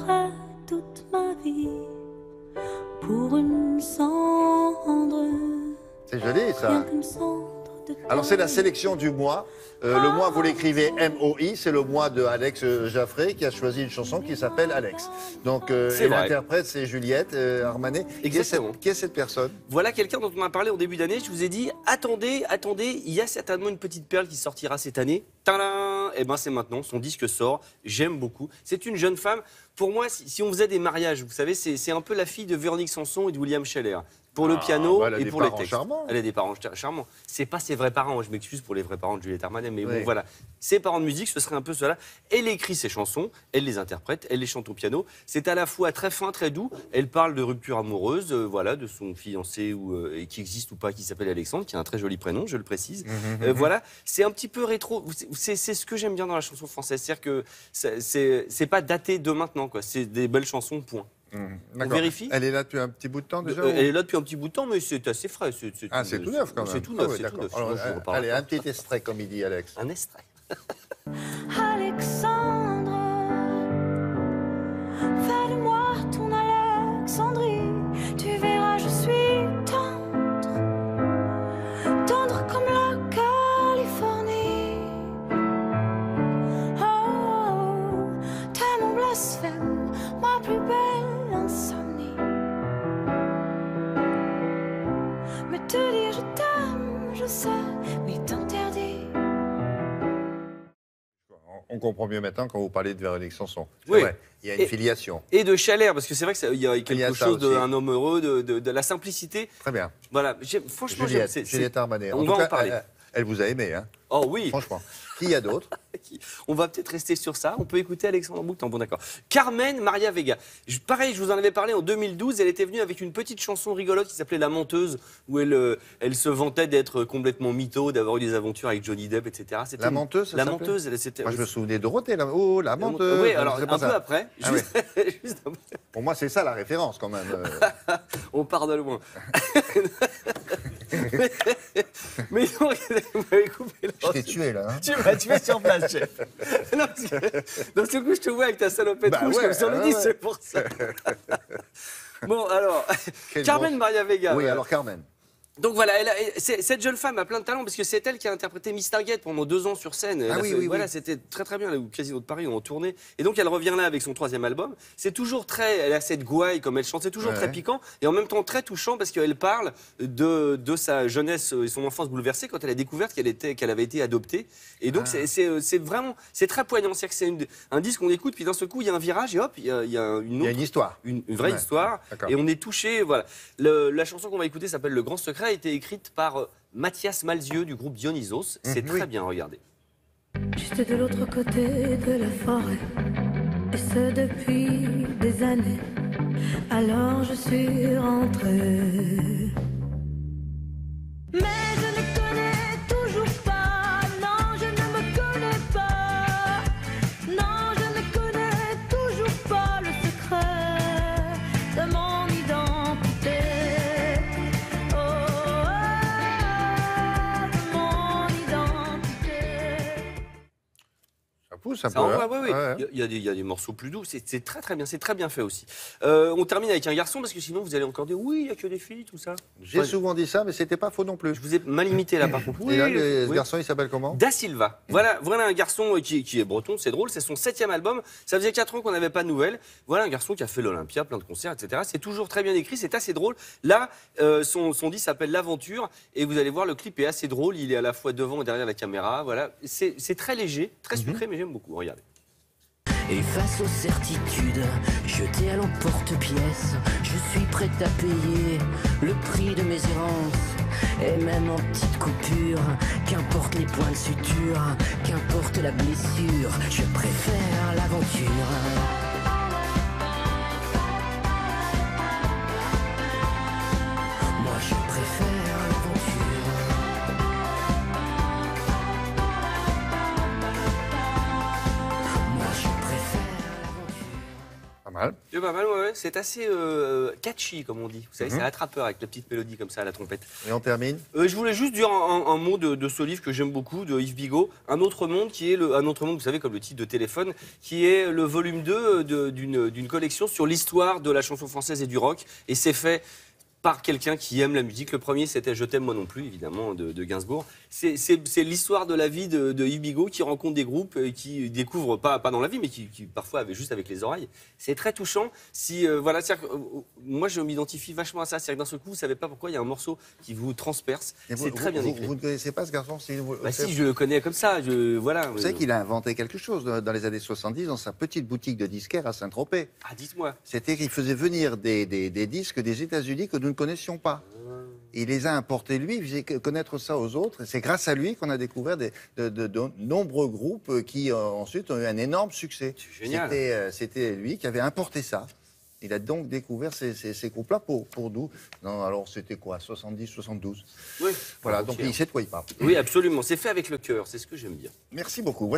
donnerais toute ma vie pour une cendre. C'est joli, ça. Rien qu'une cendre de Alors, c'est la sélection du mois. Le mois, vous l'écrivez M-O-I, c'est le mois de Alex Jaffray qui a choisi une chanson qui s'appelle Alex. Donc, et l'interprète, c'est Juliette Armanet. Exactement. Qui est cette personne? Voilà quelqu'un dont on a parlé au début d'année. Je vous ai dit, attendez, il y a certainement une petite perle qui sortira cette année. Tadam! Eh ben c'est maintenant, son disque sort. J'aime beaucoup. C'est une jeune femme. Pour moi, si on faisait des mariages, vous savez, c'est un peu la fille de Véronique Sanson et de William Scheller. Pour le piano et pour les textes. Charmants. Elle a des parents charmants. C'est pas ses vrais parents. Je m'excuse pour les vrais parents de Juliette Armanet, mais bon, voilà. Ses parents de musique, ce serait un peu cela. Elle écrit ses chansons, elle les interprète, elle les chante au piano. C'est à la fois très fin, très doux. Elle parle de rupture amoureuse, voilà, de son fiancé et qui existe ou pas, qui s'appelle Alexandre, qui a un très joli prénom, je le précise. Voilà, c'est un petit peu rétro. C'est ce que j'aime bien dans la chanson française, c'est-à-dire que c'est pas daté de maintenant, quoi. C'est des belles chansons, point. On vérifie. Elle est là depuis un petit bout de temps déjà Elle est là depuis un petit bout de temps, mais c'est assez frais. C'est tout neuf quand même. C'est tout neuf, c'est tout neuf. Allez, un petit extrait, comme il dit Alex. Un extrait. Alexandre, fais de moi ton Alexandrie. Tu verras, je suis tendre, tendre comme la Californie. Oh, t'es mon blasphème, ma plus belle insomnie. Mais te dire je t'aime, je sais, mais t'interdis. On comprend mieux maintenant quand vous parlez de Véronique Sanson. Oui. Vrai, il y a une filiation. Et de Chalère, parce que c'est vrai qu'il y a quelque chose aussi. d'un homme heureux, de la simplicité. Très bien. Voilà, franchement, Juliette Armanet. On va en parler. Elle vous a aimé, hein? Oh oui. Franchement. Qui y a d'autres? On va peut-être rester sur ça. On peut écouter Alexandre Boutan. Bon, d'accord. Carmen Maria Vega. Pareil, je vous en avais parlé en 2012. Elle était venue avec une petite chanson rigolote qui s'appelait La Menteuse, où elle se vantait d'être complètement mytho, d'avoir eu des aventures avec Johnny Depp, etc. La Menteuse, ça La s'appelait Menteuse. Moi, je me souvenais de Dorothée. Oh, La Menteuse. Oui, alors un peu après. Ah, juste après. Pour moi, c'est ça la référence quand même. On part de loin. mais non, vous m'avez coupé. Je t'ai tué là. Hein. Tu m'as tué sur place, chef. Non, parce que dans ce coup, je te vois avec ta salopette rouge comme sur le 10, c'est pour ça. Bon, alors, Carmen Maria Vega. Oui, alors Carmen. Donc voilà, cette jeune femme a plein de talent parce que c'est elle qui a interprété Miss Target pendant 2 ans sur scène. Voilà, c'était très très bien, au Casino de Paris, on tournait. Et donc elle revient là avec son 3e album. C'est toujours elle a cette gouaille comme elle chante, c'est toujours très piquant et en même temps très touchant parce qu'elle parle de sa jeunesse et son enfance bouleversée quand elle a découvert qu'elle avait été adoptée. Et donc c'est vraiment, c'est très poignant. C'est-à-dire que c'est un disque qu'on écoute, puis d'un seul coup il y a un virage et hop, il y a une histoire. Une vraie histoire. Et on est touché, voilà. La chanson qu'on va écouter s'appelle Le Grand Secret. A été écrite par Mathias Malzieu du groupe Dionysos. C'est très bien, regardez. Juste de l'autre côté de la forêt, et ce depuis des années. Alors je suis rentrée. Mais je ne connais toujours pas, non, je ne me connais pas. Non, je ne connais toujours pas le secret de mon identité. Pousse un peu. Oui. Il y a des morceaux plus doux. C'est très très bien. C'est très bien fait aussi. On termine avec un garçon parce que sinon vous allez encore dire oui, il n'y a que des filles, tout ça. J'ai souvent dit ça, mais c'était pas faux non plus. Je vous ai mal imité là par contre. Et là, ce garçon, il s'appelle comment? Da Silva. Voilà un garçon qui est breton, c'est drôle. C'est son 7e album. Ça faisait 4 ans qu'on n'avait pas de nouvelles. Voilà un garçon qui a fait l'Olympia, plein de concerts, etc. C'est toujours très bien écrit. C'est assez drôle. Là, son disque s'appelle L'Aventure et vous allez voir le clip est assez drôle. Il est à la fois devant et derrière la caméra. Voilà, c'est très léger, très sucré, mais j'aime beaucoup. Regardez. Et face aux certitudes, jetées à l'emporte-pièce, je suis prête à payer le prix de mes errances. Et même en petite coupure, qu'importe les points de suture, qu'importe la blessure, je préfère l'aventure. Moi je préfère l'aventure. mal. C'est pas mal, ouais. C'est assez catchy, comme on dit. Vous savez, c'est attrapeur avec la petite mélodie comme ça à la trompette. Et on termine. Je voulais juste dire un mot de ce livre que j'aime beaucoup, de Yves Bigot, Un autre monde, qui est un autre monde, vous savez, comme le titre de téléphone, qui est le volume 2 d'une collection sur l'histoire de la chanson française et du rock. Et c'est fait par quelqu'un qui aime la musique. Le premier, c'était Je t'aime moi non plus, évidemment, de Gainsbourg. C'est l'histoire de la vie de Yves Bigot qui rencontre des groupes et qui découvre, pas dans la vie, mais qui parfois avait juste avec les oreilles. C'est très touchant. Voilà, moi, je m'identifie vachement à ça. C'est-à-dire que d'un seul coup, vous ne savez pas pourquoi il y a un morceau qui vous transperce. C'est très bien écrit. Vous ne connaissez pas ce garçon? Si, je le connais comme ça. Voilà. Vous savez qu'il a inventé quelque chose dans les années 70 dans sa petite boutique de disquaire à Saint-Tropez. Ah, dites-moi. C'était qu'il faisait venir des disques des États-Unis que nous ne connaissions pas. Il les a importés lui, il faisait connaître ça aux autres. C'est grâce à lui qu'on a découvert de nombreux groupes qui ensuite ont eu un énorme succès. C'est génial. C'était lui qui avait importé ça. Il a donc découvert ces groupes-là pour nous. Non, alors c'était quoi, 70, 72? Oui. Voilà, donc il sait de quoi il parle. Oui, absolument. C'est fait avec le cœur, c'est ce que j'aime bien. Merci beaucoup.